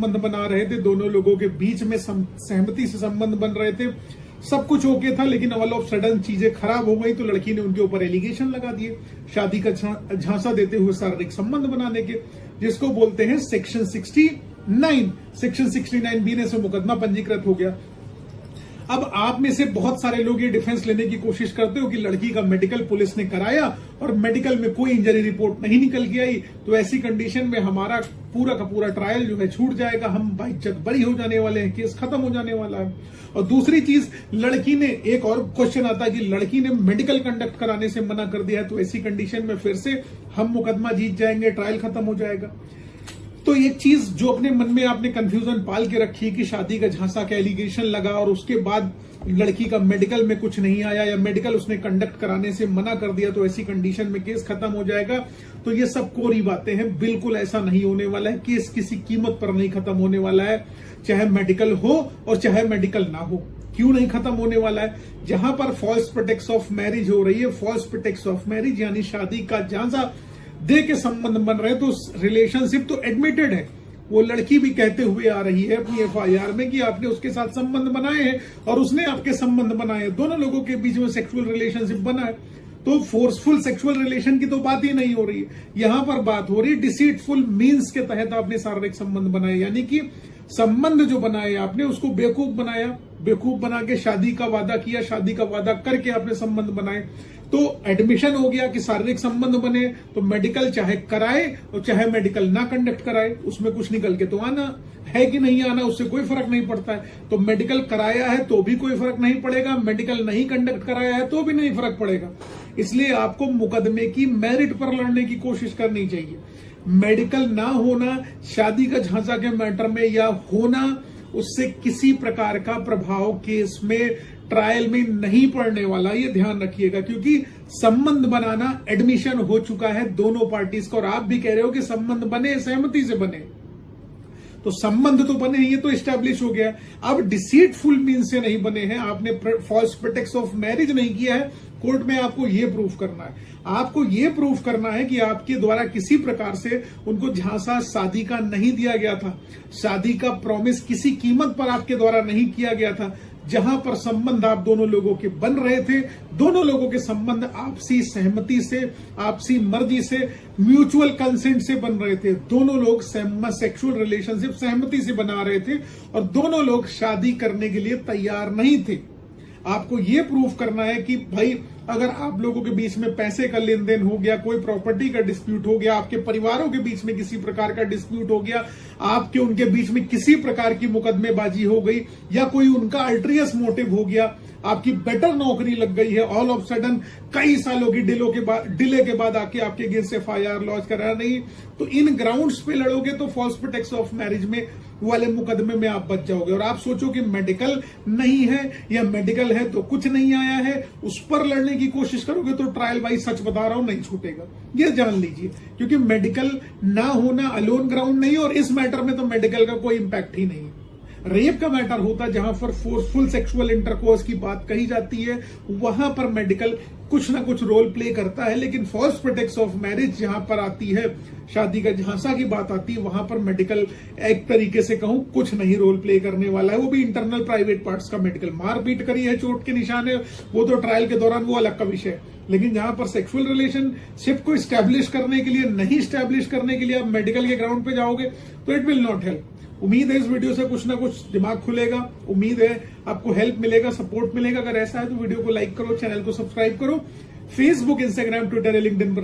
संबंध बना रहे थे, दोनों लोगों के बीच में सहमति से संबंध बन रहे थे, सब कुछ ओके था, लेकिन ऑल ऑफ सडन चीजें खराब हो गई तो लड़की ने उनके ऊपर एलिगेशन लगा दिए शादी का झांसा देते हुए शारीरिक संबंध बनाने के, जिसको बोलते हैं सेक्शन 69। सेक्शन 69B ने से मुकदमा पंजीकृत हो गया। अब आप में से बहुत सारे लोग ये डिफेंस लेने की कोशिश करते हो कि लड़की का मेडिकल पुलिस ने कराया और मेडिकल में कोई इंजरी रिपोर्ट नहीं निकल के आई, तो ऐसी कंडीशन में हमारा पूरा का पूरा ट्रायल जो है छूट जाएगा, हम बाइज्जत बरी हो जाने वाले हैं, केस खत्म हो जाने वाला है। और दूसरी चीज, लड़की ने, एक और क्वेश्चन आता है कि लड़की ने मेडिकल कंडक्ट कराने से मना कर दिया है, तो ऐसी कंडीशन में फिर से हम मुकदमा जीत जाएंगे, ट्रायल खत्म हो जाएगा। तो एक चीज जो अपने मन में आपने कंफ्यूजन पाल के रखी है कि शादी का झांसा का एलिगेशन लगा और उसके बाद लड़की का मेडिकल में कुछ नहीं आया या मेडिकल उसने कंडक्ट कराने से मना कर दिया, तो ऐसी कंडीशन में केस खत्म हो जाएगा, तो ये सब कोरी बातें हैं। बिल्कुल ऐसा नहीं होने वाला है। केस किसी कीमत पर नहीं खत्म होने वाला है, चाहे मेडिकल हो और चाहे मेडिकल ना हो। क्यों नहीं खत्म होने वाला है? जहां पर फॉल्स प्रेटेक्स्ट ऑफ मैरिज हो रही है, फॉल्स प्रेटेक्स्ट ऑफ मैरिज यानी शादी का झांसा दे के संबंध बन रहे, तो रिलेशनशिप तो एडमिटेड है। वो लड़की भी कहते हुए आ रही है अपनी FIR में कि आपने उसके साथ संबंध बनाए हैं और उसने आपके संबंध बनाए हैं, दोनों लोगों के बीच में सेक्सुअल रिलेशनशिप बना है। तो फोर्सफुल सेक्सुअल रिलेशन की तो बात ही नहीं हो रही है, यहां पर बात हो रही है डिसीटफुल मीन्स के तहत आपने शारीरिक संबंध बनाए, यानी कि संबंध जो बनाए आपने उसको बेवकूफ बनाया, बेवकूफ बना के शादी का वादा किया, शादी का वादा करके आपने संबंध बनाए, तो एडमिशन हो गया कि शारीरिक संबंध बने, तो मेडिकल चाहे कराए और चाहे मेडिकल ना कंडक्ट कराए, उसमें कुछ निकल के तो आना है कि नहीं आना, उससे कोई फर्क नहीं पड़ता है। तो मेडिकल कराया है तो भी कोई फर्क नहीं पड़ेगा, मेडिकल नहीं कंडक्ट कराया है तो भी नहीं फर्क पड़ेगा। इसलिए आपको मुकदमे की मेरिट पर लड़ने की कोशिश करनी चाहिए। मेडिकल ना होना शादी का झांसा के मैटर में या होना, उससे किसी प्रकार का प्रभाव केस में, ट्रायल में नहीं पड़ने वाला, ये ध्यान रखिएगा। क्योंकि संबंध बनाना एडमिशन हो चुका है दोनों पार्टीज का, और आप भी कह रहे हो कि संबंध बने, सहमति से बने, तो संबंध तो बने, ये तो एस्टैब्लिश हो गया। अब डिसीटफुल मीन से नहीं बने हैं, आपने फॉल्स प्रेटेक्स्ट ऑफ मैरिज नहीं किया है, कोर्ट में आपको ये प्रूफ करना है। आपको ये प्रूफ करना है कि आपके द्वारा किसी प्रकार से उनको झांसा शादी का नहीं दिया गया था, शादी का प्रॉमिस किसी कीमत पर आपके द्वारा नहीं किया गया था। जहां पर संबंध आप दोनों लोगों के बन रहे थे, दोनों लोगों के संबंध आपसी सहमति से, आपसी मर्जी से, म्यूचुअल कंसेंट से बन रहे थे, दोनों लोग सेक्सुअल रिलेशनशिप सहमति से बना रहे थे और दोनों लोग शादी करने के लिए तैयार नहीं थे। आपको यह प्रूफ करना है कि भाई अगर आप लोगों के बीच में पैसे का लेन देन हो गया, कोई प्रॉपर्टी का डिस्प्यूट हो गया, आपके परिवारों के बीच में किसी प्रकार का डिस्प्यूट हो गया, आपके उनके बीच में किसी प्रकार की मुकदमेबाजी हो गई या कोई उनका अल्ट्रियस मोटिव हो गया, आपकी बेटर नौकरी लग गई है, ऑल ऑफ सडन कई सालों की डिले के बाद आके आपके अगेंस्ट FIR लॉन्च करा नहीं, तो इन ग्राउंड्स पे लड़ोगे तो फॉल्स प्रेटेक्स्ट ऑफ मैरिज में वाले मुकदमे में आप बच जाओगे। और आप सोचो कि मेडिकल नहीं है या मेडिकल है तो कुछ नहीं आया है, उस पर लड़ने की कोशिश करोगे तो ट्रायल भाई सच बता रहा हूं नहीं छूटेगा, ये जान लीजिए। क्योंकि मेडिकल ना होना अलोन ग्राउंड नहीं, और इस मैटर में तो मेडिकल का कोई इंपैक्ट ही नहीं है। रेप का मैटर होता है जहां पर फोर्सफुल सेक्सुअल इंटरकोर्स की बात कही जाती है, वहां पर मेडिकल कुछ ना कुछ रोल प्ले करता है, लेकिन फॉल्स प्रेटेक्स्ट ऑफ मैरिज जहां पर आती है, शादी का झांसा की बात आती है, वहां पर मेडिकल एक तरीके से कहूं कुछ नहीं रोल प्ले करने वाला है। वो भी इंटरनल प्राइवेट पार्ट्स का मेडिकल, मारपीट करी है, चोट के निशान है, वो तो ट्रायल के दौरान वो अलग का विषय है। लेकिन जहां पर सेक्सुअल रिलेशनशिप को स्टैब्लिश करने के लिए, नहीं स्टैब्लिश करने के लिए आप मेडिकल के ग्राउंड पे जाओगे तो इट विल नॉट हेल्प। उम्मीद है इस वीडियो से कुछ ना कुछ दिमाग खुलेगा, उम्मीद है आपको हेल्प मिलेगा, सपोर्ट मिलेगा। अगर ऐसा है तो वीडियो को लाइक करो, चैनल को सब्सक्राइब करो, फेसबुक, इंस्टाग्राम, ट्विटर, लिंक्डइन पर